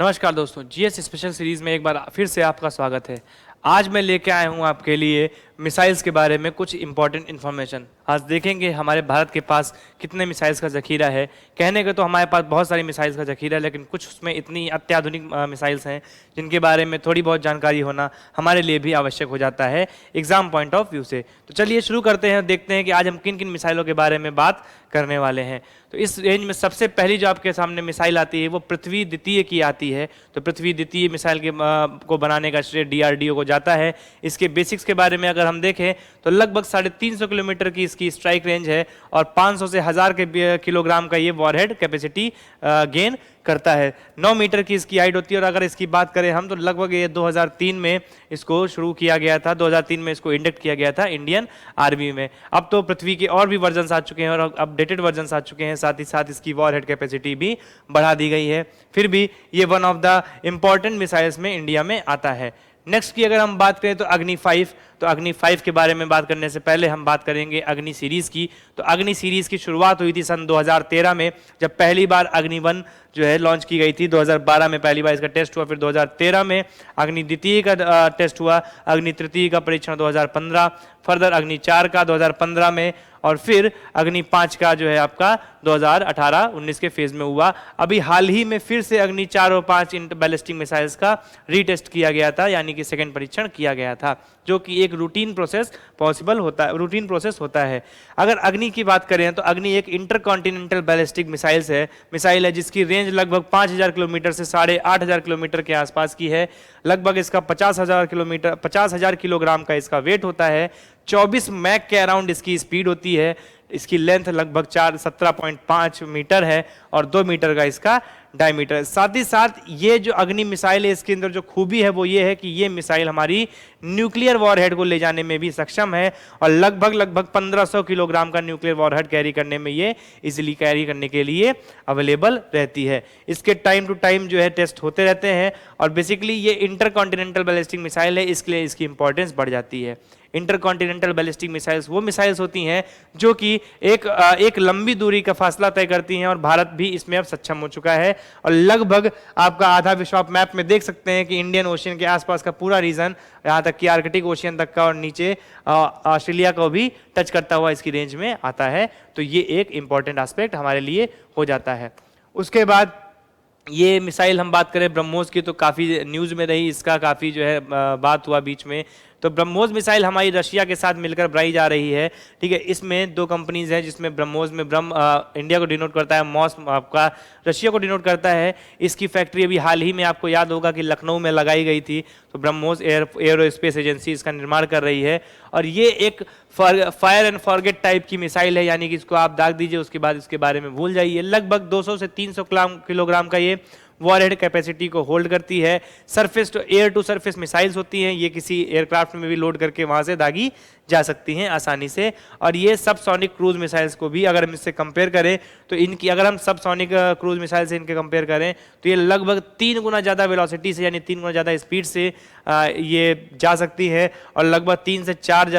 नमस्कार दोस्तों, GS special series में एक बार फिर से आपका स्वागत है। आज मैं लेके आया हूं आपके लिए मिसाइल्स के बारे में कुछ इंपॉर्टेंट इन्फॉर्मेशन। आज देखेंगे हमारे भारत के पास कितने मिसाइल्स का ज़खीरा है। कहने के तो हमारे पास बहुत सारी मिसाइल्स का ज़खीरा है, लेकिन कुछ उसमें इतनी अत्याधुनिक मिसाइल्स हैं जिनके बारे में थोड़ी बहुत जानकारी होना हमारे लिए भी आवश्यक हो जाता है एग्जाम पॉइंट ऑफ व्यू से। तो चलिए शुरू करते हैं, देखते हैं कि आज हम किन किन मिसाइलों के बारे में बात करने वाले हैं। तो इस रेंज में सबसे पहली जो आपके सामने मिसाइल आती है वो पृथ्वी द्वितीय की आती है। तो पृथ्वी द्वितीय मिसाइल के को बनाने का श्रेय डीआरडीओ को जाता है। इसके बेसिक्स के बारे में अगर हम देखें तो लगभग 350 किलोमीटर की इसकी स्ट्राइक रेंज है और 500 से 1000 के किलोग्राम का ये वॉरहेड कैपेसिटी गेन करता है। 9 मीटर की इसकी हाइट होती है। और अगर इसकी बात करें हम तो लगभग ये 2003 में इसको शुरू किया गया था, 2003 में इसको इंडक्ट किया गया था इंडियन आर्मी में। अब तो पृथ्वी के और भी वर्जन आ चुके हैं और अपडेटेड वर्जन आ चुके हैं, साथ ही साथ इसकी वॉरहेड कैपेसिटी भी बढ़ा दी गई है। फिर भी ये one of the important missiles में इंडिया में आता है। नेक्स्ट की अगर हम बात करें तो अग्नि 5। तो अग्नि 5 के बारे में बात करने से पहले हम बात करेंगे अग्नि सीरीज की। तो अग्नि सीरीज की शुरुआत हुई थी सन 2013 में, जब पहली बार अग्नि 1 जो है लॉन्च की गई थी। 2012 में पहली बार इसका टेस्ट हुआ, फिर 2013 में अग्नि द्वितीय का टेस्ट हुआ, अग्नि तृतीय का परीक्षण 2015, फर्दर अग्नि 4 का 2015 में, और फिर अग्नि 5 का जो है आपका 2018-19 के फेज में हुआ। अभी हाल ही में फिर से अग्नि 4 और 5 बैलिस्टिक मिसाइल्स का रीटेस्ट किया गया था, यानी कि सेकंड परीक्षण किया गया था, जो कि एक रूटीन प्रोसेस रूटीन प्रोसेस होता है। अगर अग्नि की बात करें तो अग्नि एक इंटरकॉन्टिनेंटल बैलिस्टिक मिसाइल है जिसकी रेंज लगभग 5000 किलोमीटर से 8500 किलोमीटर के आसपास की है। लगभग इसका 50,000 किलोग्राम का इसका वेट होता है। 24 मैक के अराउंड इसकी स्पीड होती है। इसकी लेंथ लगभग 17.5 मीटर है और 2 मीटर का इसका डायमीटर है। साथ ही साथ ये जो अग्नि मिसाइल है इसके अंदर जो खूबी है वो ये है कि ये मिसाइल हमारी न्यूक्लियर वॉरहेड को ले जाने में भी सक्षम है और लगभग 1500 किलोग्राम का न्यूक्लियर वॉरहेड कैरी करने में ये इजीली कैरी करने के लिए अवेलेबल रहती है। इसके टाइम टू टाइम जो है टेस्ट होते रहते हैं और बेसिकली ये इंटरकॉन्टिनेंटल बैलिस्टिक मिसाइल है, इसलिए इसकी इंपॉर्टेंस बढ़ जाती है। इंटरकॉन्टिनेंटल बैलिस्टिक मिसाइल्स वो मिसाइल्स होती हैं जो कि एक लंबी दूरी का फासला तय करती हैं और भारत भी इसमें अब सक्षम हो चुका है। और लगभग आपका आधा विश्व आप मैप में देख सकते हैं कि इंडियन ओशियन के आसपास का पूरा रीजन, यहाँ तक कि आर्कटिक ओशियन तक का और नीचे ऑस्ट्रेलिया को भी टच करता हुआ इसकी रेंज में आता है। तो ये एक इंपॉर्टेंट एस्पेक्ट हमारे लिए हो जाता है। उसके बाद ये मिसाइल हम बात करें ब्रह्मोस की तो काफ़ी न्यूज़ में रही, इसका काफ़ी जो है बात हुआ बीच में। तो ब्रह्मोस मिसाइल हमारी रशिया के साथ मिलकर बनाई जा रही है, ठीक है। इसमें 2 कंपनीज हैं, जिसमें ब्रह्मोस में इंडिया को डिनोट करता है, मॉस आपका रशिया को डिनोट करता है। इसकी फैक्ट्री अभी हाल ही में आपको याद होगा कि लखनऊ में लगाई गई थी। तो ब्रह्मोस एयरोस्पेस एजेंसी इसका निर्माण कर रही है और ये एक फायर एंड फॉरगेट टाइप की मिसाइल है, यानी कि इसको आप दाग दीजिए उसके बाद इसके बारे में भूल जाइए। लगभग 200 से 300 किलोग्राम का ये वॉरहेड कैपेसिटी को होल्ड करती है। Surface to air to surface missiles होती हैं, ये किसी एयरक्राफ्ट में भी लोड करके वहां से दागी जा सकती हैं आसानी से। और ये सबसोनिक क्रूज मिसाइल्स को भी अगर हम इससे कंपेयर करें तो इनकी, अगर हम सबसोनिक क्रूज मिसाइल से इनके कंपेयर करें तो ये लगभग 3 गुना ज़्यादा वेलोसिटी से, यानी 3 गुना ज़्यादा स्पीड से ये जा सकती है और लगभग 3 से 4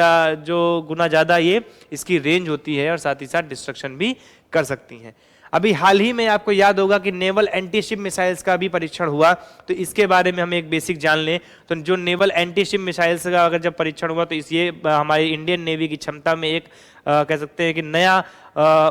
जो गुना ज़्यादा ये इसकी रेंज होती है और साथ ही साथ डिस्ट्रक्शन भी कर सकती हैं। अभी हाल ही में आपको याद होगा कि नेवल एंटी-शिप मिसाइल्स का भी परीक्षण हुआ, तो इसके बारे में हम एक बेसिक जान लें। तो जो नेवल एंटी-शिप मिसाइल्स का अगर जब परीक्षण हुआ तो ये हमारी इंडियन नेवी की क्षमता में एक कह सकते हैं कि नया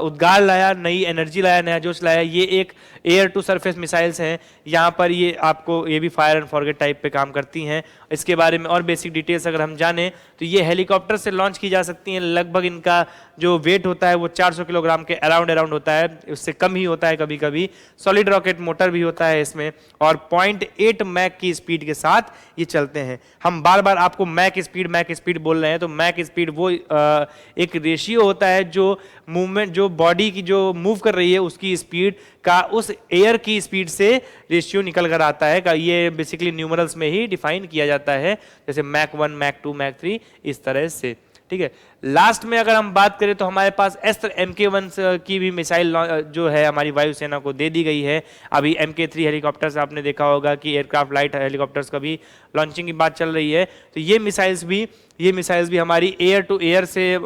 उद्गार लाया, नई एनर्जी लाया, नया जोश लाया। ये एक एयर टू सरफेस मिसाइल्स हैं। यहाँ पर ये आपको ये भी फायर एंड फॉरगेट टाइप पे काम करती हैं। इसके बारे में और बेसिक डिटेल्स अगर हम जानें तो ये हेलीकॉप्टर से लॉन्च की जा सकती हैं। लगभग इनका जो वेट होता है वो 400 किलोग्राम के अराउंड होता है, उससे कम ही होता है कभी कभी। सॉलिड रॉकेट मोटर भी होता है इसमें और 0.8 मैक की स्पीड के साथ ये चलते हैं। हम बार बार आपको मैक स्पीड बोल रहे हैं, तो मैक स्पीड वो एक रेशियो होता है जो मूवमेंट, जो बॉडी की जो मूव कर रही है उसकी स्पीड का उस एयर की स्पीड से रेशियो निकल कर आता है। ये बेसिकली न्यूमरल्स में ही डिफाइन किया जाता है, जैसे मैक 1, मैक 2, मैक 3, इस तरह से, ठीक है। लास्ट में अगर हम बात करें तो हमारे पास अस्त्र MK1 की भी मिसाइल जो है हमारी वायुसेना को दे दी गई है। अभी MK3 हेलीकॉप्टर्स आपने देखा होगा कि एयरक्राफ्ट लाइट हेलीकॉप्टर्स का भी लॉन्चिंग की बात चल रही है। तो ये मिसाइल्स भी हमारी एयर टू एयर से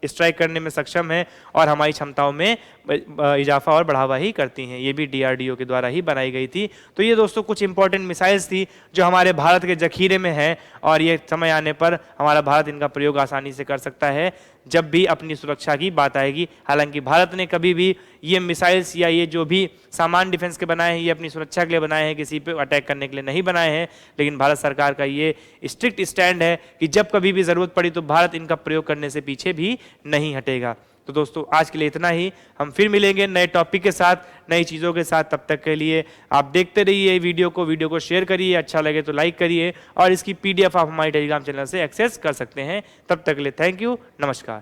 स्ट्राइक करने में सक्षम है और हमारी क्षमताओं में इजाफा और बढ़ावा ही करती हैं। ये भी DRDO के द्वारा ही बनाई गई थी। तो ये दोस्तों कुछ इंपॉर्टेंट मिसाइल्स थी जो हमारे भारत के जखीरे में है, और ये समय आने पर हमारा भारत इनका प्रयोग आसानी से कर सकता है जब भी अपनी सुरक्षा की बात आएगी। हालांकि भारत ने कभी भी ये मिसाइल्स या ये जो भी सामान डिफेंस के बनाए हैं ये अपनी सुरक्षा के लिए बनाए हैं, किसी पे अटैक करने के लिए नहीं बनाए हैं। लेकिन भारत सरकार का ये स्ट्रिक्ट स्टैंड है कि जब कभी भी ज़रूरत पड़ी तो भारत इनका प्रयोग करने से पीछे भी नहीं हटेगा। तो दोस्तों आज के लिए इतना ही। हम फिर मिलेंगे नए टॉपिक के साथ, नई चीज़ों के साथ। तब तक के लिए आप देखते रहिए वीडियो को शेयर करिए, अच्छा लगे तो लाइक करिए, और इसकी PDF आप हमारे टेलीग्राम चैनल से एक्सेस कर सकते हैं। तब तक के लिए थैंक यू, नमस्कार।